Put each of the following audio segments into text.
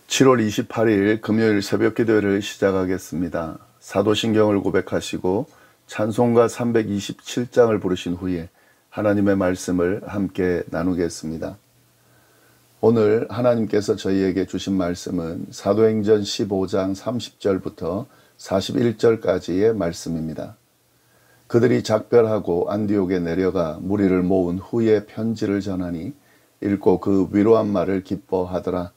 7월 28일 금요일 새벽 기도회를 시작하겠습니다. 사도신경을 고백하시고 찬송가 327장을 부르신 후에 하나님의 말씀을 함께 나누겠습니다. 오늘 하나님께서 저희에게 주신 말씀은 사도행전 15장 30절부터 41절까지의 말씀입니다. 그들이 작별하고 안디옥에 내려가 무리를 모은 후에 편지를 전하니 읽고 그 위로한 말을 기뻐하더라.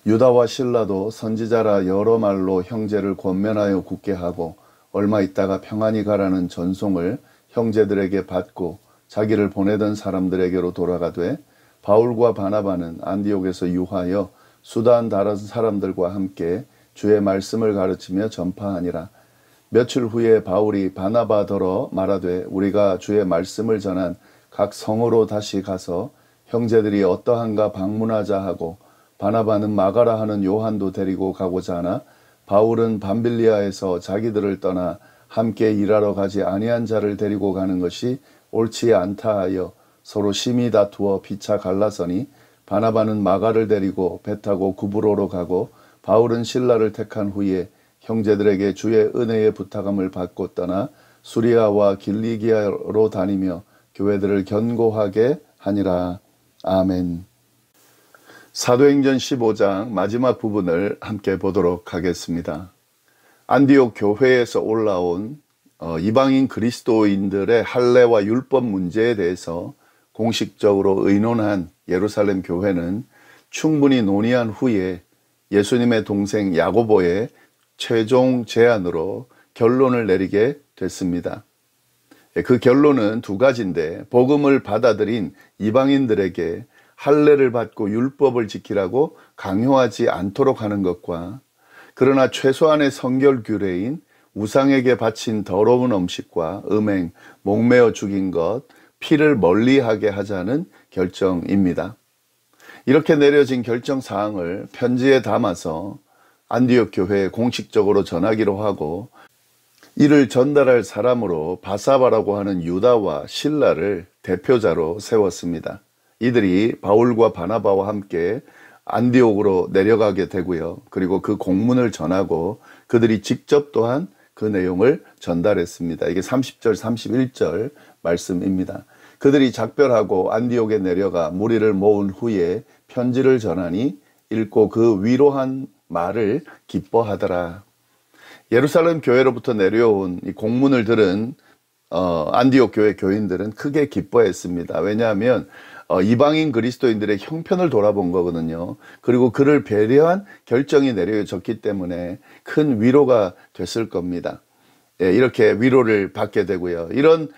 유다와 실라도 선지자라 여러 말로 형제를 권면하여 굳게 하고 얼마 있다가 평안히 가라는 전송을 형제들에게 받고 자기를 보내던 사람들에게로 돌아가되 바울과 바나바는 안디옥에서 유하여 수단 다른 사람들과 함께 주의 말씀을 가르치며 전파하니라. 며칠 후에 바울이 바나바더러 말하되 우리가 주의 말씀을 전한 각 성으로 다시 가서 형제들이 어떠한가 방문하자 하고 바나바는 마가라 하는 요한도 데리고 가고자 하나 바울은 밤빌리아에서 자기들을 떠나 함께 일하러 가지 아니한 자를 데리고 가는 것이 옳지 않다 하여 서로 심히 다투어 피차 갈라서니 바나바는 마가를 데리고 배 타고 구브로로 가고 바울은 실라를 택한 후에 형제들에게 주의 은혜의 부탁함을 받고 떠나 수리아와 길리기아로 다니며 교회들을 견고하게 하니라. 아멘. 사도행전 15장 마지막 부분을 함께 보도록 하겠습니다. 안디옥 교회에서 올라온 이방인 그리스도인들의 할례와 율법 문제에 대해서 공식적으로 의논한 예루살렘 교회는 충분히 논의한 후에 예수님의 동생 야고보의 최종 제안으로 결론을 내리게 됐습니다. 그 결론은 두 가지인데 복음을 받아들인 이방인들에게 할례를 받고 율법을 지키라고 강요하지 않도록 하는 것과 그러나 최소한의 성결 규례인 우상에게 바친 더러운 음식과 음행, 목매어 죽인 것, 피를 멀리하게 하자는 결정입니다. 이렇게 내려진 결정사항을 편지에 담아서 안디옥 교회에 공식적으로 전하기로 하고 이를 전달할 사람으로 바사바라고 하는 유다와 실라를 대표자로 세웠습니다. 이들이 바울과 바나바와 함께 안디옥으로 내려가게 되고요. 그리고 그 공문을 전하고 그들이 직접 또한 그 내용을 전달했습니다. 이게 30절, 31절 말씀입니다. 그들이 작별하고 안디옥에 내려가 무리를 모은 후에 편지를 전하니 읽고 그 위로한 말을 기뻐하더라. 예루살렘 교회로부터 내려온 이 공문을 들은 안디옥 교회 교인들은 크게 기뻐했습니다. 왜냐하면 이방인 그리스도인들의 형편을 돌아본 거거든요. 그리고 그를 배려한 결정이 내려졌기 때문에 큰 위로가 됐을 겁니다. 예, 이렇게 위로를 받게 되고요. 이런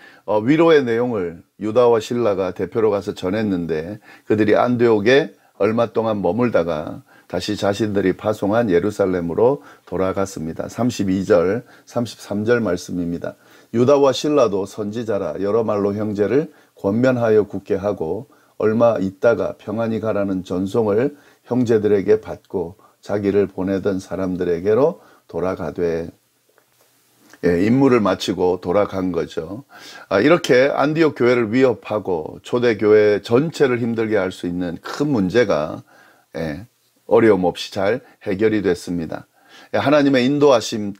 위로의 내용을 유다와 실라가 대표로 가서 전했는데 그들이 안디옥에 얼마 동안 머물다가 다시 자신들이 파송한 예루살렘으로 돌아갔습니다. 32절, 33절 말씀입니다. 유다와 실라도 선지자라 여러 말로 형제를 권면하여 굳게 하고 얼마 있다가 평안히 가라는 전송을 형제들에게 받고 자기를 보내던 사람들에게로 돌아가되 임무를 마치고 돌아간 거죠. 이렇게 안디옥 교회를 위협하고 초대교회 전체를 힘들게 할 수 있는 큰 문제가 어려움 없이 잘 해결이 됐습니다. 하나님의 인도하심으로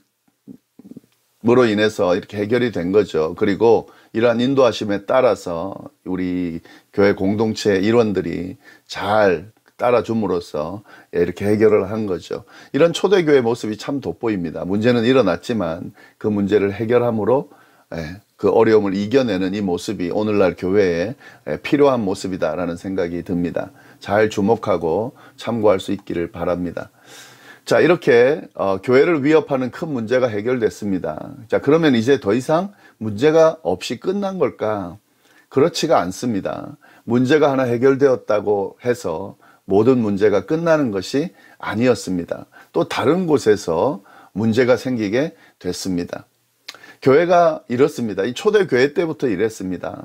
인해서 이렇게 해결이 된 거죠. 그리고 이러한 인도하심에 따라서 우리 교회 공동체 일원들이 잘 따라줌으로써 이렇게 해결을 한 거죠. 이런 초대교회 모습이 참 돋보입니다. 문제는 일어났지만 그 문제를 해결함으로 그 어려움을 이겨내는 이 모습이 오늘날 교회에 필요한 모습이다라는 생각이 듭니다. 잘 주목하고 참고할 수 있기를 바랍니다. 자, 이렇게 교회를 위협하는 큰 문제가 해결됐습니다. 자, 그러면 이제 더 이상 문제가 없이 끝난 걸까? 그렇지가 않습니다. 문제가 하나 해결되었다고 해서 모든 문제가 끝나는 것이 아니었습니다. 또 다른 곳에서 문제가 생기게 됐습니다. 교회가 이렇습니다. 이 초대교회 때부터 이랬습니다.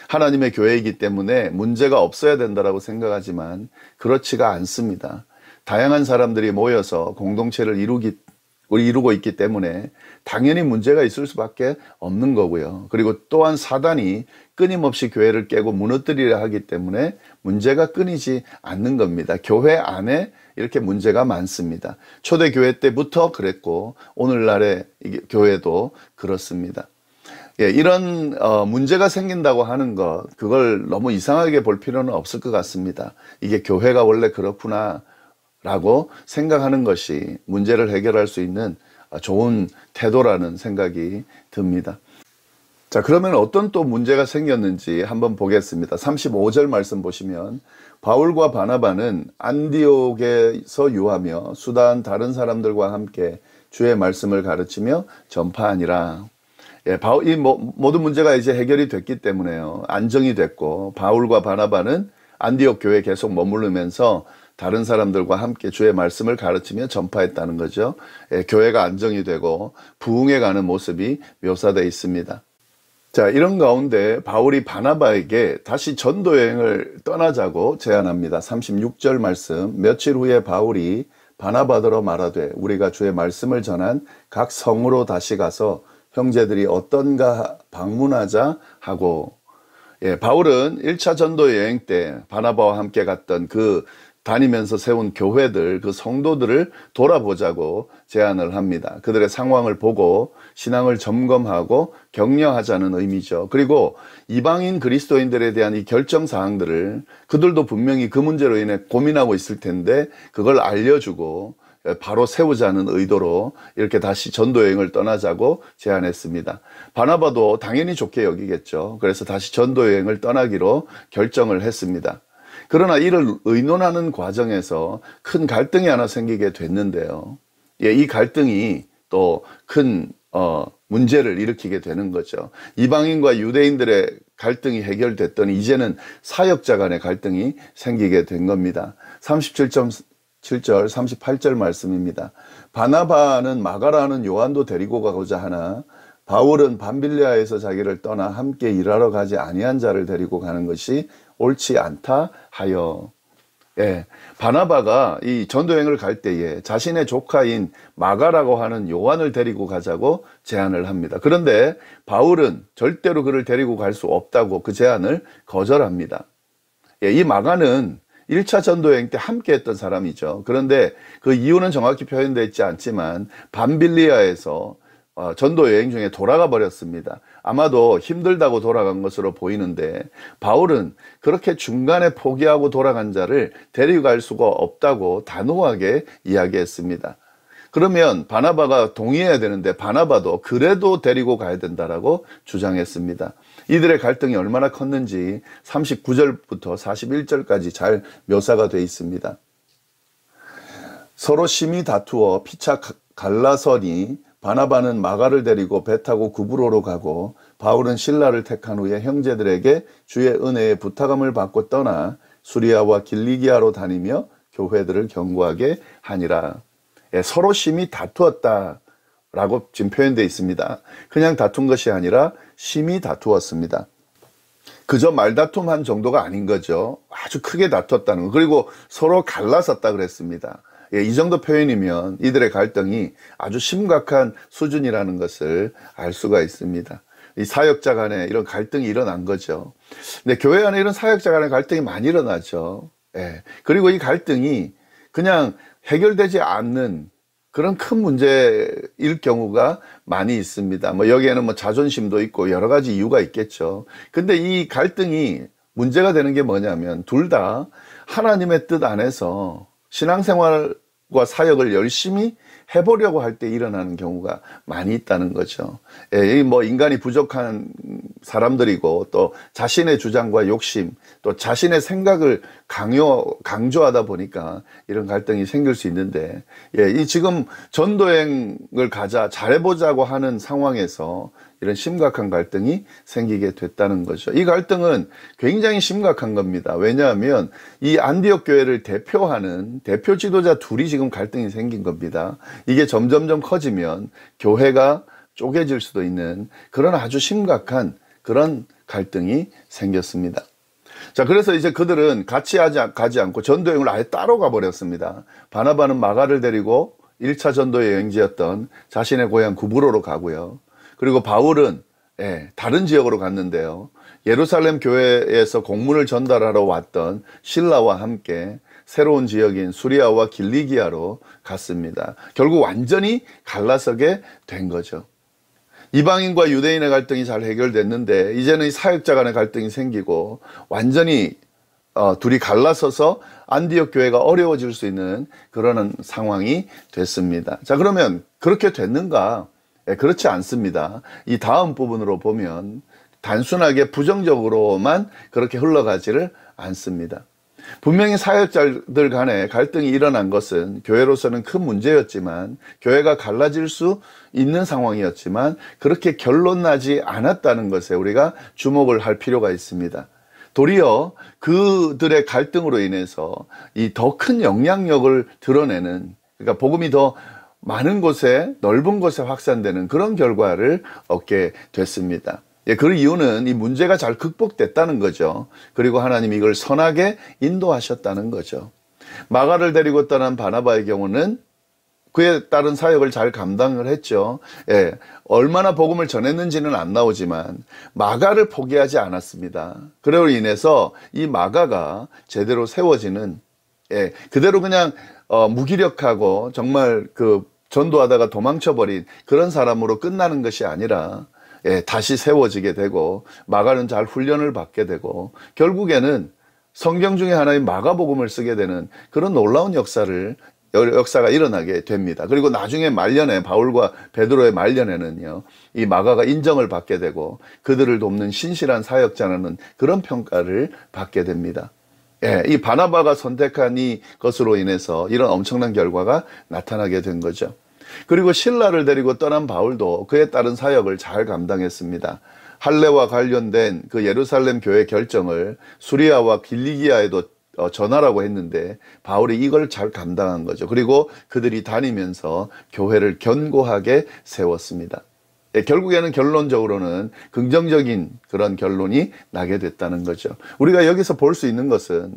하나님의 교회이기 때문에 문제가 없어야 된다고 생각하지만 그렇지가 않습니다. 다양한 사람들이 모여서 공동체를 이루고 있기 때문에 당연히 문제가 있을 수밖에 없는 거고요. 그리고 또한 사단이 끊임없이 교회를 깨고 무너뜨리려 하기 때문에 문제가 끊이지 않는 겁니다. 교회 안에 이렇게 문제가 많습니다. 초대교회 때부터 그랬고 오늘날의 교회도 그렇습니다. 예, 이런 문제가 생긴다고 하는 것, 그걸 너무 이상하게 볼 필요는 없을 것 같습니다. 이게 교회가 원래 그렇구나 라고 생각하는 것이 문제를 해결할 수 있는 좋은 태도라는 생각이 듭니다. 자, 그러면 어떤 또 문제가 생겼는지 한번 보겠습니다. 35절 말씀 보시면 바울과 바나바는 안디옥에서 유하며 수다한 다른 사람들과 함께 주의 말씀을 가르치며 전파하니라. 예, 이 모든 문제가 이제 해결이 됐기 때문에요. 안정이 됐고 바울과 바나바는 안디옥 교회에 계속 머무르면서 다른 사람들과 함께 주의 말씀을 가르치며 전파했다는 거죠. 예, 교회가 안정이 되고 부흥해 가는 모습이 묘사되어 있습니다. 자, 이런 가운데 바울이 바나바에게 다시 전도 여행을 떠나자고 제안합니다. 36절 말씀. 며칠 후에 바울이 바나바더러 말하되 우리가 주의 말씀을 전한 각 성으로 다시 가서 형제들이 어떤가 방문하자 하고, 예, 바울은 1차 전도 여행 때 바나바와 함께 갔던 그 다니면서 세운 교회들, 그 성도들을 돌아보자고 제안을 합니다. 그들의 상황을 보고 신앙을 점검하고 격려하자는 의미죠. 그리고 이방인 그리스도인들에 대한 이 결정 사항들을 그들도 분명히 그 문제로 인해 고민하고 있을 텐데 그걸 알려주고 바로 세우자는 의도로 이렇게 다시 전도 여행을 떠나자고 제안했습니다. 바나바도 당연히 좋게 여기겠죠. 그래서 다시 전도 여행을 떠나기로 결정을 했습니다. 그러나 이를 의논하는 과정에서 큰 갈등이 하나 생기게 됐는데요. 예, 이 갈등이 또 큰 문제를 일으키게 되는 거죠. 이방인과 유대인들의 갈등이 해결됐더니 이제는 사역자 간의 갈등이 생기게 된 겁니다. 37절, 38절 말씀입니다. 바나바는 마가라는 요한도 데리고 가고자 하나 바울은 밤빌리아에서 자기를 떠나 함께 일하러 가지 아니한 자를 데리고 가는 것이 옳지 않다 하여. 예, 바나바가 이 전도여행을 갈 때에 자신의 조카인 마가라고 하는 요한을 데리고 가자고 제안을 합니다. 그런데 바울은 절대로 그를 데리고 갈 수 없다고 그 제안을 거절합니다. 예, 이 마가는 1차 전도여행 때 함께 했던 사람이죠. 그런데 그 이유는 정확히 표현되어 있지 않지만 밤빌리아에서 전도 여행 중에 돌아가 버렸습니다. 아마도 힘들다고 돌아간 것으로 보이는데 바울은 그렇게 중간에 포기하고 돌아간 자를 데리고 갈 수가 없다고 단호하게 이야기했습니다. 그러면 바나바가 동의해야 되는데 바나바도 그래도 데리고 가야 된다라고 주장했습니다. 이들의 갈등이 얼마나 컸는지 39절부터 41절까지 잘 묘사가 되어 있습니다. 서로 심히 다투어 피차 갈라서니 바나바는 마가를 데리고 배 타고 구브로로 가고 바울은 실라를 택한 후에 형제들에게 주의 은혜에 부탁함을 받고 떠나 수리아와 길리기아로 다니며 교회들을 경고하게 하니라. 예, 서로 심히 다투었다라고 지금 표현되어 있습니다. 그냥 다툰 것이 아니라 심히 다투었습니다. 그저 말다툼한 정도가 아닌 거죠. 아주 크게 다투었다는 거. 그리고 서로 갈라섰다 그랬습니다. 예, 이 정도 표현이면 이들의 갈등이 아주 심각한 수준이라는 것을 알 수가 있습니다. 이 사역자 간에 이런 갈등이 일어난 거죠. 근데 교회 안에 이런 사역자 간의 갈등이 많이 일어나죠. 예. 그리고 이 갈등이 그냥 해결되지 않는 그런 큰 문제일 경우가 많이 있습니다. 뭐 여기에는 뭐 자존심도 있고 여러 가지 이유가 있겠죠. 근데 이 갈등이 문제가 되는 게 뭐냐면 둘 다 하나님의 뜻 안에서 신앙생활과 사역을 열심히 해보려고 할 때 일어나는 경우가 많이 있다는 거죠. 예, 뭐 인간이 부족한 사람들이고 또 자신의 주장과 욕심 또 자신의 생각을 강조하다 보니까 이런 갈등이 생길 수 있는데, 예, 이 지금 전도여행을 가자 잘해보자고 하는 상황에서 이런 심각한 갈등이 생기게 됐다는 거죠. 이 갈등은 굉장히 심각한 겁니다. 왜냐하면 이 안디옥 교회를 대표하는 대표 지도자 둘이 지금 갈등이 생긴 겁니다. 이게 점점점 커지면 교회가 쪼개질 수도 있는 그런 아주 심각한 그런 갈등이 생겼습니다. 자, 그래서 이제 그들은 같이 가지 않고 전도여행을 아예 따로 가버렸습니다. 바나바는 마가를 데리고 1차 전도 여행지였던 자신의 고향 구브로로 가고요. 그리고 바울은 다른 지역으로 갔는데요. 예루살렘 교회에서 공문을 전달하러 왔던 실라와 함께 새로운 지역인 수리아와 길리기아로 갔습니다. 결국 완전히 갈라서게 된 거죠. 이방인과 유대인의 갈등이 잘 해결됐는데 이제는 이 사역자 간의 갈등이 생기고 완전히 둘이 갈라서서 안디옥 교회가 어려워질 수 있는 그런 상황이 됐습니다. 자, 그러면 그렇게 됐는가? 그렇지 않습니다. 이 다음 부분으로 보면 단순하게 부정적으로만 그렇게 흘러가지를 않습니다. 분명히 사역자들 간에 갈등이 일어난 것은 교회로서는 큰 문제였지만, 교회가 갈라질 수 있는 상황이었지만 그렇게 결론나지 않았다는 것에 우리가 주목을 할 필요가 있습니다. 도리어 그들의 갈등으로 인해서 이 더 큰 영향력을 드러내는, 그러니까 복음이 더 많은 곳에, 넓은 곳에 확산되는 그런 결과를 얻게 됐습니다. 그 이유는 이 문제가 잘 극복됐다는 거죠. 그리고 하나님이 이걸 선하게 인도하셨다는 거죠. 마가를 데리고 떠난 바나바의 경우는 그에 따른 사역을 잘 감당을 했죠. 얼마나 복음을 전했는지는 안 나오지만 마가를 포기하지 않았습니다. 그로 인해서 이 마가가 제대로 세워지는, 그대로 그냥 무기력하고 정말 전도하다가 도망쳐버린 그런 사람으로 끝나는 것이 아니라 다시 세워지게 되고, 마가는 잘 훈련을 받게 되고, 결국에는 성경 중에 하나인 마가복음을 쓰게 되는 그런 놀라운 역사가 일어나게 됩니다. 그리고 나중에 말년에, 바울과 베드로의 말년에는요, 이 마가가 인정을 받게 되고 그들을 돕는 신실한 사역자라는 그런 평가를 받게 됩니다. 이 바나바가 선택한 이 것으로 인해서 이런 엄청난 결과가 나타나게 된 거죠. 그리고 실라를 데리고 떠난 바울도 그에 따른 사역을 잘 감당했습니다. 할례와 관련된 그 예루살렘 교회 결정을 수리아와 길리기아에도 전하라고 했는데 바울이 이걸 잘 감당한 거죠. 그리고 그들이 다니면서 교회를 견고하게 세웠습니다. 결국에는 결론적으로는 긍정적인 그런 결론이 나게 됐다는 거죠. 우리가 여기서 볼 수 있는 것은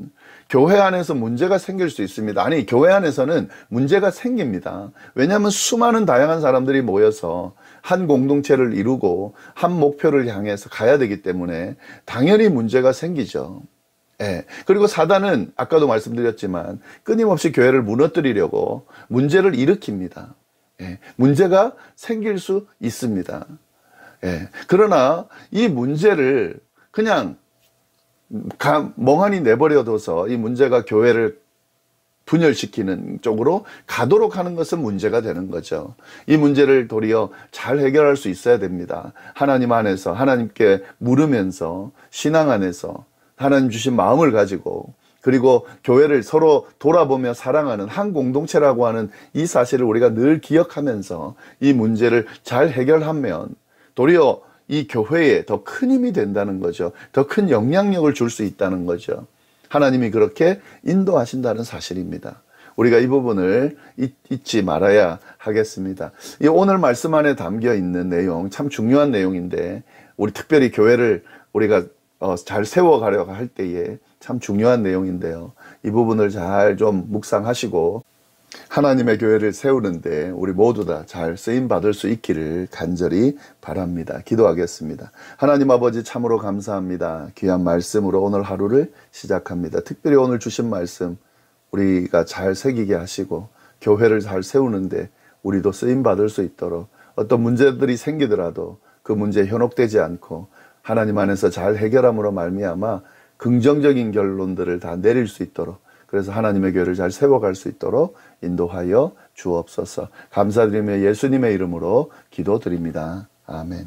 교회 안에서 문제가 생길 수 있습니다. 아니, 교회 안에서는 문제가 생깁니다. 왜냐하면 수많은 다양한 사람들이 모여서 한 공동체를 이루고 한 목표를 향해서 가야 되기 때문에 당연히 문제가 생기죠. 그리고 사단은 아까도 말씀드렸지만 끊임없이 교회를 무너뜨리려고 문제를 일으킵니다. 문제가 생길 수 있습니다. 그러나 이 문제를 그냥 멍하니 내버려둬서 이 문제가 교회를 분열시키는 쪽으로 가도록 하는 것은 문제가 되는 거죠. 이 문제를 도리어 잘 해결할 수 있어야 됩니다. 하나님 안에서, 하나님께 물으면서, 신앙 안에서 하나님 주신 마음을 가지고, 그리고 교회를 서로 돌아보며 사랑하는 한 공동체라고 하는 이 사실을 우리가 늘 기억하면서 이 문제를 잘 해결하면 도리어 이 교회에 더 큰 힘이 된다는 거죠. 더 큰 영향력을 줄 수 있다는 거죠. 하나님이 그렇게 인도하신다는 사실입니다. 우리가 이 부분을 잊지 말아야 하겠습니다. 이 오늘 말씀 안에 담겨 있는 내용, 참 중요한 내용인데, 우리 특별히 교회를 우리가 잘 세워가려고 할 때에 참 중요한 내용인데요. 이 부분을 잘 좀 묵상하시고 하나님의 교회를 세우는데 우리 모두 다 잘 쓰임 받을 수 있기를 간절히 바랍니다. 기도하겠습니다. 하나님 아버지, 참으로 감사합니다. 귀한 말씀으로 오늘 하루를 시작합니다. 특별히 오늘 주신 말씀 우리가 잘 새기게 하시고 교회를 잘 세우는데 우리도 쓰임 받을 수 있도록, 어떤 문제들이 생기더라도 그 문제에 현혹되지 않고 하나님 안에서 잘 해결함으로 말미암아 긍정적인 결론들을 다 내릴 수 있도록, 그래서 하나님의 교회를 잘 세워갈 수 있도록 인도하여 주옵소서. 감사드리며 예수님의 이름으로 기도드립니다. 아멘.